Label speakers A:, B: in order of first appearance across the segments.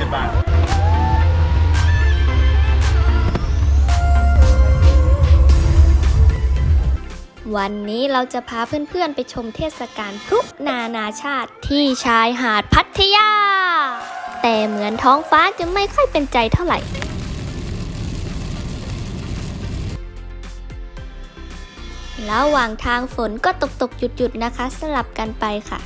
A: 10 บาท
B: วันนี้เราจะพาเพื่อนๆไปชมเทศกาลพลุนานาชาติที่ชายหาดพัทยาแต่เหมือนท้องฟ้าจะไม่ค่อยเป็นใจเท่าไหร่ระหว่างทางฝนก็ตกๆหยุดๆนะคะสลับกันไปค่ะ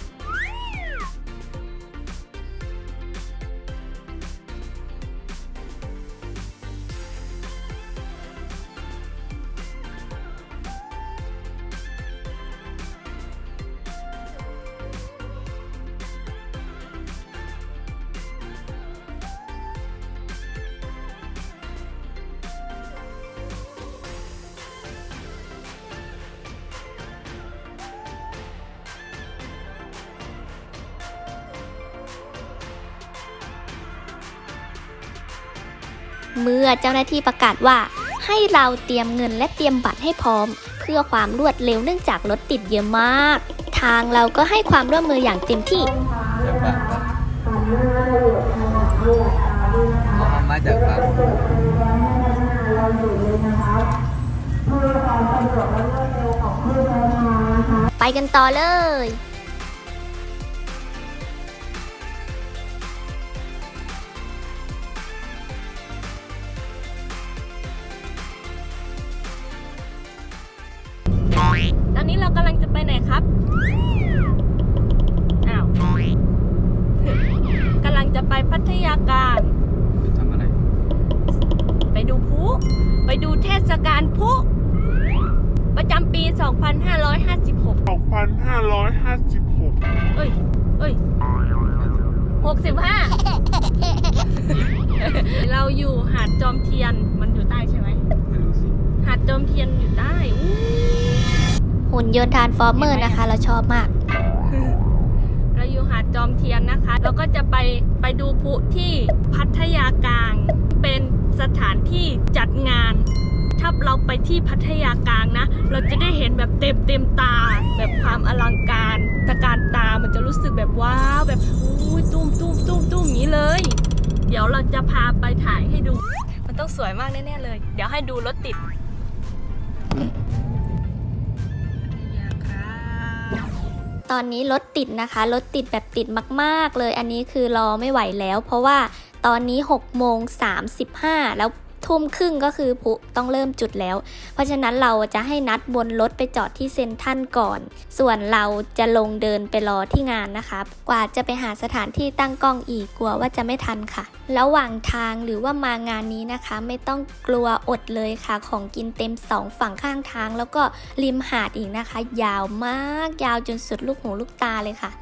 B: เมื่อเจ้าหน้าที่ประกาศว่าให้เราเตรียมเงินและเตรียมบัตรให้พร้อมเพื่อความรวดเร็วเนื่องจากรถติดเยอะมากทางเราก็ให้ความร่วมมืออย่างเต็มที่
A: มาจากฝั่ง
B: ไปกันต่อเลยตอนนี้เรากำลังจะไปไหนครับอ้าวกำลังจะไปพัทยาการ
A: ทำอะไร
B: ไปดูพลุไปดูเทศกาลพลุประจำปี 2556 เอ้ย65 เราอยู่หาดจอมเทียนมันอยู่ใต้ใช่ไหม
A: ไม่รู้สิ
B: หาดจอมเทียนอยู่ใต้หุ่นยนต์ทรานส์ฟอร์เมอร์นะคะเราชอบมากเราอยู่หาดจอมเทียนนะคะเราก็จะไปดูพลุที่พัทยากลางเป็นสถานที่จัดงานถ้าเราไปที่พัทยากลางนะเราจะได้เห็นแบบเต็มตาแบบความอลังการตะการตามันจะรู้สึกแบบว้าวแบบอุ้ยตุ้มอย่างนี้เลยเดี๋ยวเราจะพาไปถ่ายให้ดูมันต้องสวยมากแน่ๆเลยเดี๋ยวให้ดูรถติดตอนนี้รถติดนะคะรถติดแบบติดมากๆเลยอันนี้คือรอไม่ไหวแล้วเพราะว่าตอนนี้6:35แล้วทุ่มครึ่งก็คือพลุต้องเริ่มจุดแล้วเพราะฉะนั้นเราจะให้นัดบนรถไปจอดที่เซ็นทรัลก่อนส่วนเราจะลงเดินไปรอที่งานนะคะกว่าจะไปหาสถานที่ตั้งกล้องอีกกลัวว่าจะไม่ทันค่ะระหว่างทางหรือว่ามางานนี้นะคะไม่ต้องกลัวอดเลยค่ะของกินเต็ม2ฝั่งข้างทางแล้วก็ริมหาดอีกนะคะยาวมากยาวจนสุดลูกหูลูกตาเลยค่ะ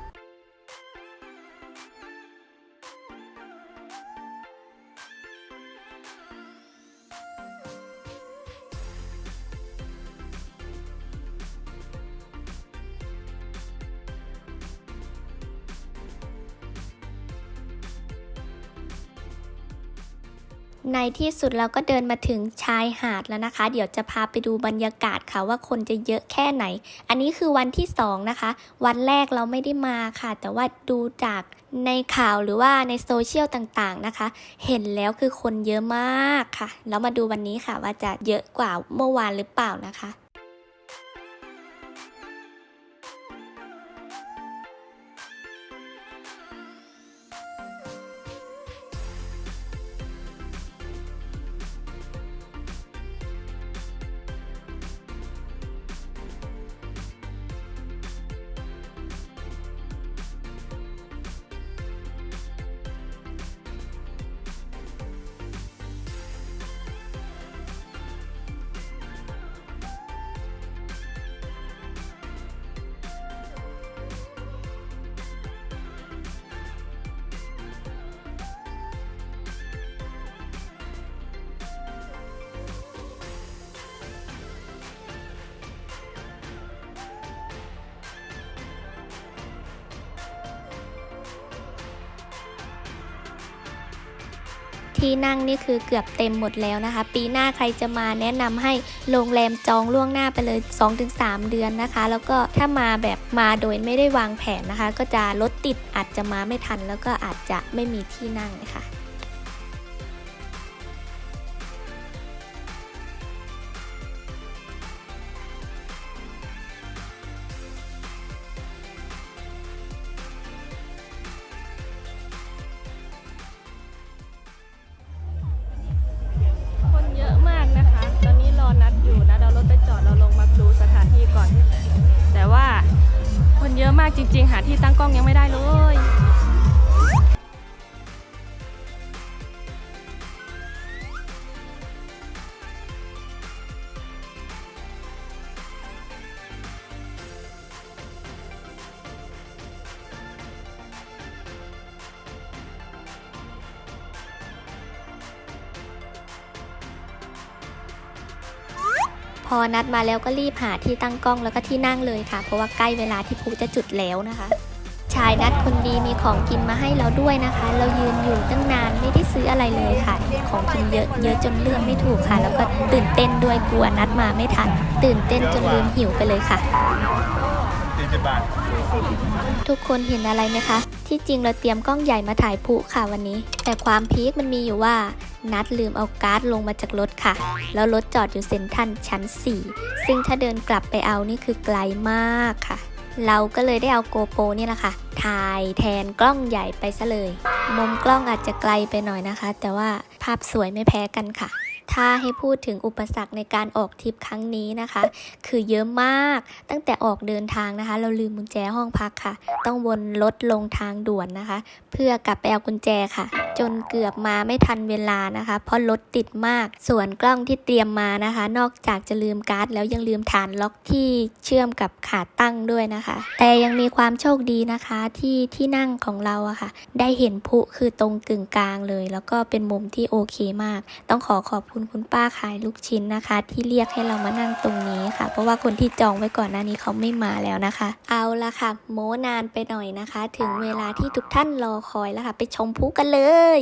B: ในที่สุดเราก็เดินมาถึงชายหาดแล้วนะคะเดี๋ยวจะพาไปดูบรรยากาศค่ะว่าคนจะเยอะแค่ไหนอันนี้คือวันที่2นะคะวันแรกเราไม่ได้มาค่ะแต่ว่าดูจากในข่าวหรือว่าในโซเชียลต่างๆนะคะเห็นแล้วคือคนเยอะมากค่ะแล้วมาดูวันนี้ค่ะว่าจะเยอะกว่าเมื่อวานหรือเปล่านะคะที่นั่งนี่คือเกือบเต็มหมดแล้วนะคะปีหน้าใครจะมาแนะนำให้โรงแรมจองล่วงหน้าไปเลย 2-3 เดือนนะคะแล้วก็ถ้ามาแบบมาโดยไม่ได้วางแผนนะคะก็จะรถติดอาจจะมาไม่ทันแล้วก็อาจจะไม่มีที่นั่งนะคะ
C: จริงๆหาที่ตั้งกล้องยังไม่ได้เลย
B: พอนัดมาแล้วก็รีบหาที่ตั้งกล้องแล้วก็ที่นั่งเลยค่ะ เพราะว่าใกล้เวลาที่พลุจะจุดแล้วนะคะ ชายนัดคนดีมีของกินมาให้เราด้วยนะคะ เรายืนอยู่ตั้งนานไม่ได้ซื้ออะไรเลยค่ะ ของกินเยอะเยอะจนเลือกไม่ถูกค่ะ แล้วก็ตื่นเต้นด้วยกลัวนัดมาไม่ทัน ตื่นเต้นจนลืมหิวไปเลยค่ะ
D: 40 บาท
B: ทุกคนเห็นอะไรไหมคะ ที่จริงเราเตรียมกล้องใหญ่มาถ่ายพลุค่ะวันนี้ แต่ความพีคมันมีอยู่ว่านัดลืมเอาการ์ดลงมาจากรถค่ะ แล้วรถจอดอยู่เซ็นทรัลชั้น 4 ซึ่งถ้าเดินกลับไปเอานี่คือไกลมากค่ะ เราก็เลยได้เอาโกโปรนี่แหละค่ะ ถ่ายแทนกล้องใหญ่ไปซะเลย มุมกล้องอาจจะไกลไปหน่อยนะคะ แต่ว่าภาพสวยไม่แพ้กันค่ะ ถ้าให้พูดถึงอุปสรรคในการออกทริปครั้งนี้นะคะ คือเยอะมากตั้งแต่ออกเดินทางนะคะ เราลืมกุญแจห้องพักค่ะ ต้องวนรถลงทางด่วนนะคะ เพื่อกลับไปเอากุญแจค่ะ จนเกือบมาไม่ทันเวลานะคะ เพราะรถติดมากส่วนกล้องที่เตรียมมานะคะ นอกจากจะลืมการ์ดแล้วยังลืมฐานล็อกที่เชื่อมกับขาตั้งด้วยนะคะ แต่ยังมีความโชคดีนะคะที่นั่งของเราอะค่ะ ได้เห็นพลุคือตรงกึ่งกลางเลย แล้วก็เป็นมุมที่โอเคมาก ต้องขอบคุณคุณป้าขายลูกชิ้นนะคะ ที่เรียกให้เรามานั่งตรงนี้ค่ะ เพราะว่าคนที่จองไว้ก่อนหน้านี้เขาไม่มาแล้วนะคะ เอาละค่ะโม้นานไปหน่อยนะคะ ถึงเวลาที่ทุกท่านรอคอยแล้วค่ะ ไปชมพลุกันเลย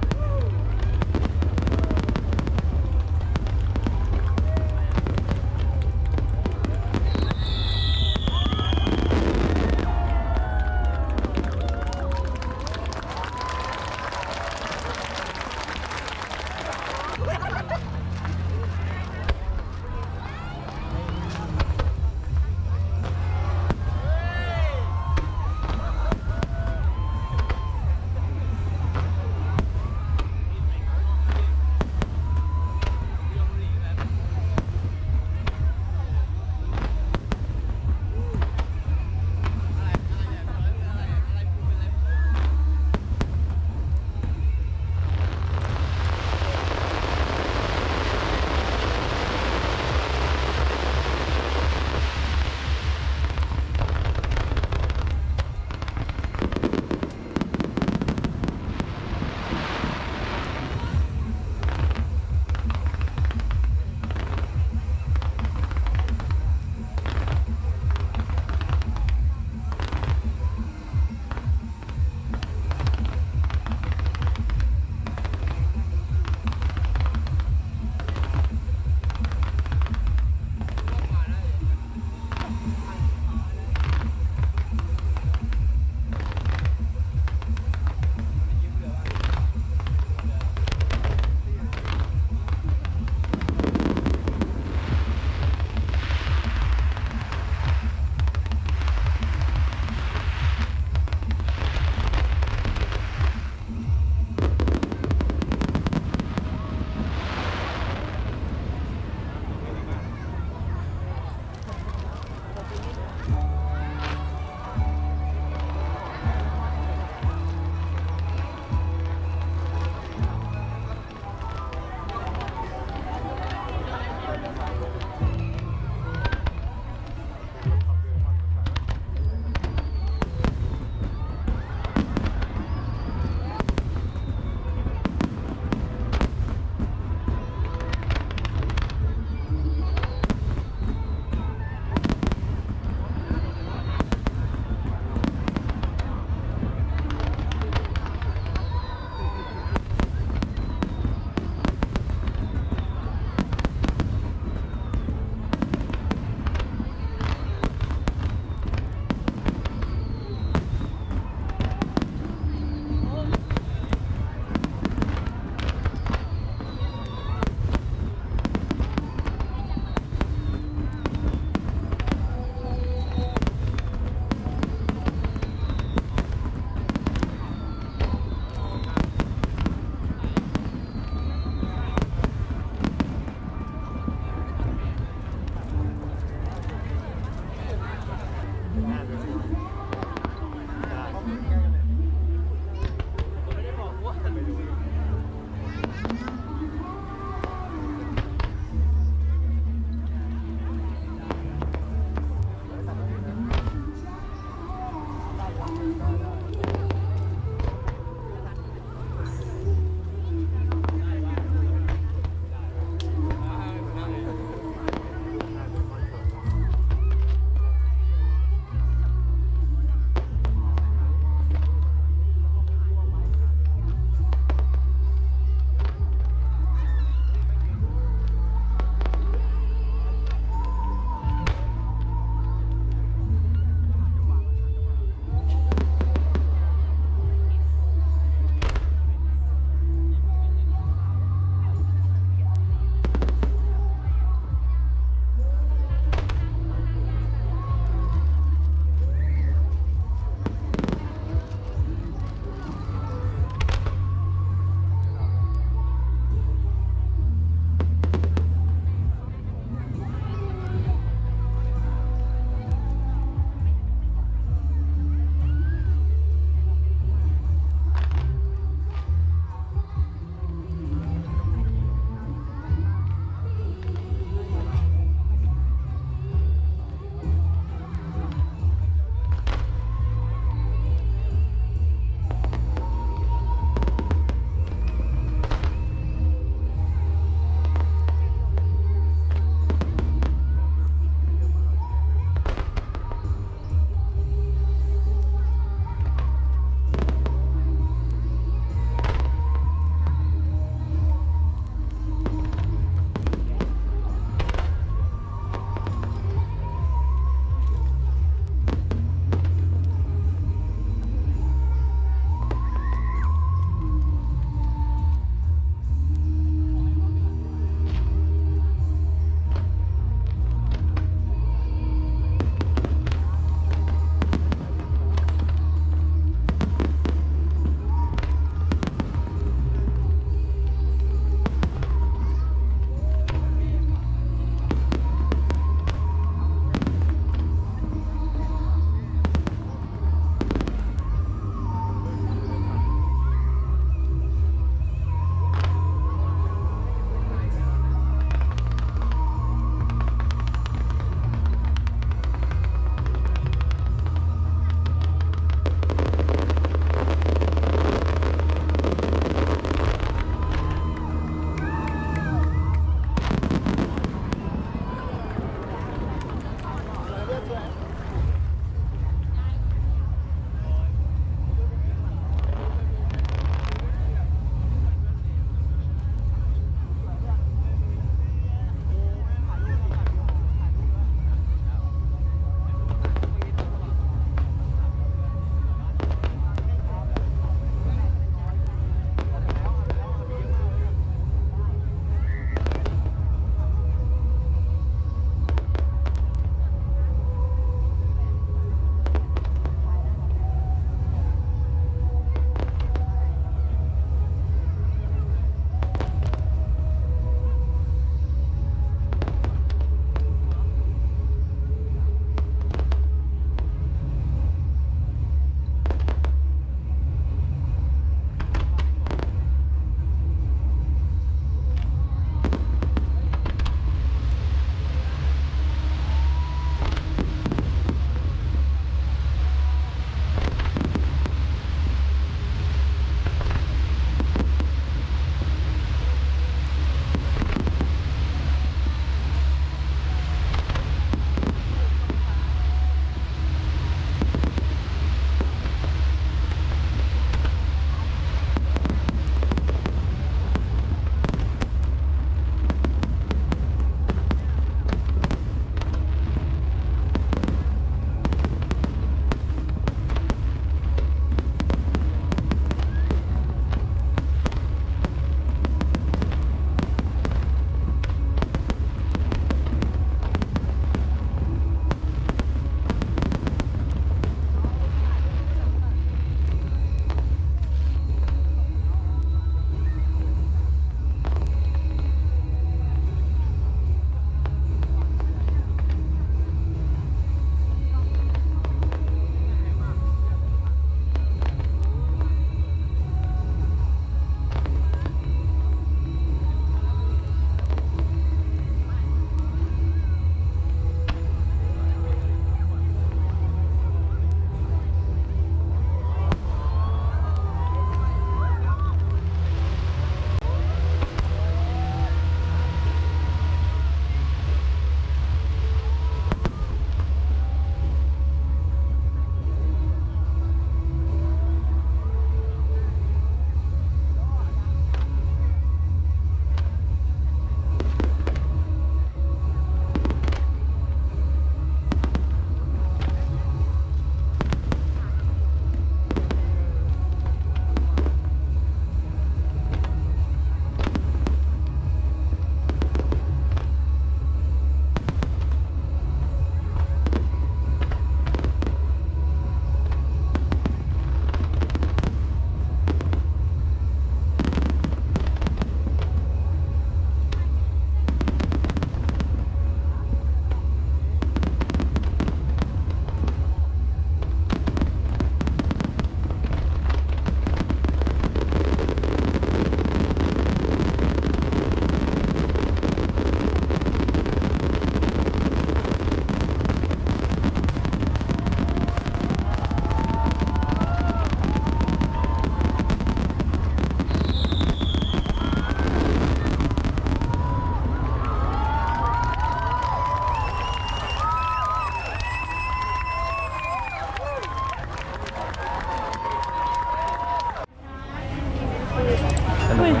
A: ไหม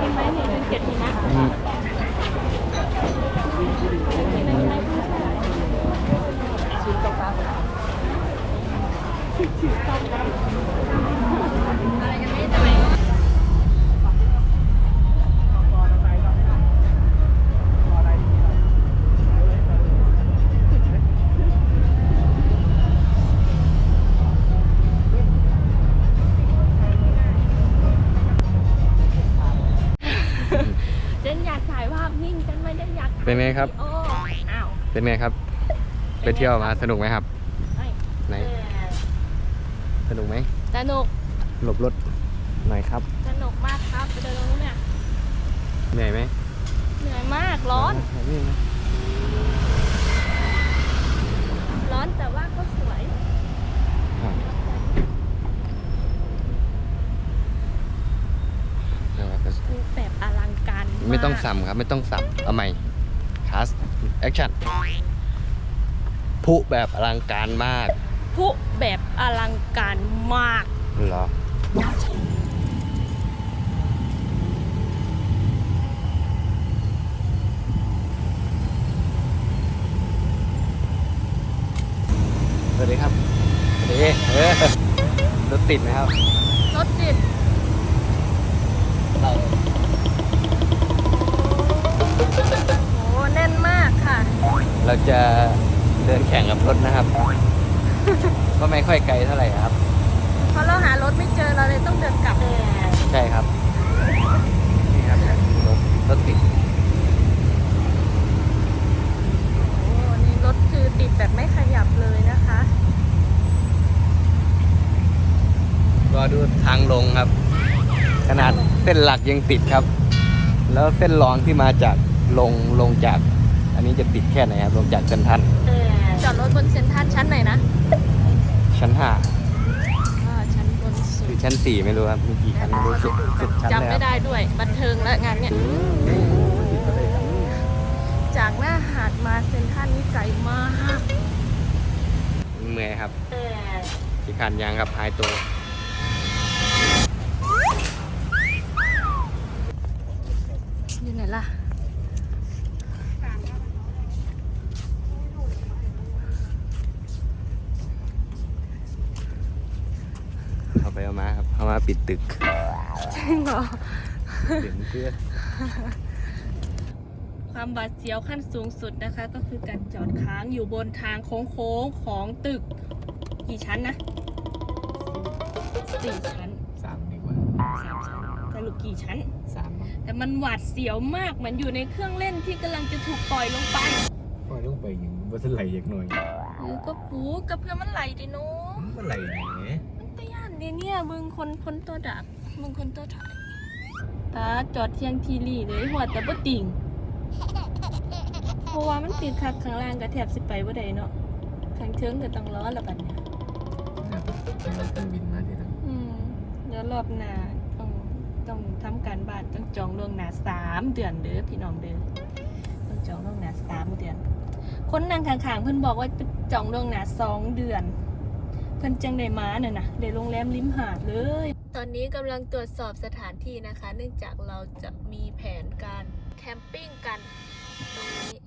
C: กินไหมนี่เป็นเกล็ดหิมะ ฉันอยากถ่ายภาพนิ่งฉันไม่ได้อยาก
A: เป็นไงครับ
C: โอ้อ้าว
A: เป็นไงครับ ไปเที่ยวมาสนุกไหมครับ
C: ไม่
A: ไหน สนุกไหม
C: สนุก
A: หลบรถหน่อยครับ
C: สนุกมากครับไปเดินตรงนู้นเนี่ย
A: เหนื่อยไหม
C: เหนื่อยมากร้อน
A: นี่นะ
C: ร้อนแต่ว่าก็สวย คือแบบอลังการาก
A: ไม่ต้องสัมครับ ไม่ต้องสัมเอาใหม่คาสแอคชั่นผู้แบบอลังการมาก
C: พุแบบอลังการมาก
A: เหรอ สวัสดีครับ สวัสดีรถติดไหมครับ
C: รถติดโอ้แน่นมากค่ะ
A: เราจะเดินแข่งกับรถนะครับ ก็ไม่ค่อยไกลเท่าไหร่ครับ
C: เพราะเราหารถไม่เจอเราเลยต้องเดินกลับ
A: ใช่ครับ นี่ครับรถติด
C: โอ้นี่รถคือติดแบบไม่ขยับเลยนะคะ
A: รอดูทางลงครับ ขนาดเส้นหลักยังติดครับ แล้วเส้นรองที่มาจากลงจาก อันนี้จะติดแค่ไหนครับ ลงจากเซ็นทรัล
C: จอดรถบนเซ็นทรัลชั้นไหนนะ
A: ชั้น 5
C: ชั้นบนสุ
A: หรื
C: ด
A: อชั้น 4 ไม่รู้ครับมีกี่ชั้นไม่รู้สุดชั้น
C: จำ
A: เลยค
C: ไม่
A: รับ
C: ได้ด้วย บันเทิงและงานเนี้ยจากหน้าหาดมาเซ็นทรัลนี่ไกลมาก
A: เมื่อยครับที่ขันยางครับหายตัว
C: อยู่ไหนล่ะ
A: เอาไปเอามาครับเอามาปิดตึก
C: จริงเหรอ
A: เดี๋ยวเพื่อ
C: ความบาดเสียวขั้นสูงสุดนะคะ ก็คือการจอดค้างอยู่บนทางโค้งๆของตึก กี่ชั้นนะ 4 ชั้น
A: 3 ดีกว่า
C: 3 ชั้นสรุปกี่ชั้น
A: 3
C: แต่มันหวาดเสียวมากเหมือนอยู่ในเครื่องเล่นที่กำลังจะถูกปล่อยลงไป
A: ปล่อยลงไปอย่างว่าจะไหลอย่างหน่อย
C: ก็ปูกับเพื่อนมันไหลดิโน้ม
A: มันไหลไหน
C: มันตะย่านเดียเนี่ยมึงคนตัวดักมึงคนตัวถ่ายตาจอดเที่ยงทีรีเลยหัวแต่บ่ติ่งเพราะว่ามันติดคักข้างล่างกระแทบสิไปบ่ได้เนาะข้างเทิงก็ต้องล้อละบัดเนี่ย
A: เราต้องบินมาที่นั่น
C: เดี๋ยวรอบหน้าต้องทำการบ้านต้องจองล่วงหน้า3 เดือนเด้อพี่น้องเด้อต้องจองล่วงหน้า3 เดือน คนนั่งข้างๆเพิ่นบอกว่าจองล่วงหน้า2 เดือน เพิ่นจังได้มาเนี่ยนะได้โรงแรมริมหาดเลย ตอนนี้กำลังตรวจสอบสถานที่นะคะ เนื่องจากเราจะมีแผนการแคมปิ้งกันตรงนี้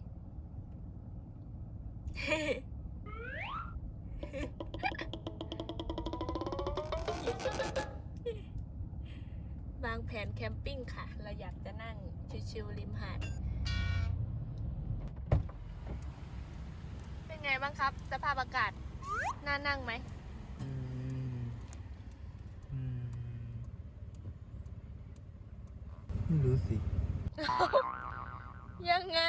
C: วางแผนแคมปิ้งค่ะ เราอยากจะนั่งชิลๆริมหาด เป็นไงบ้างครับ สภาพอากาศ น่านั่งไหม
A: ไม่รู้สิ
C: ยังไง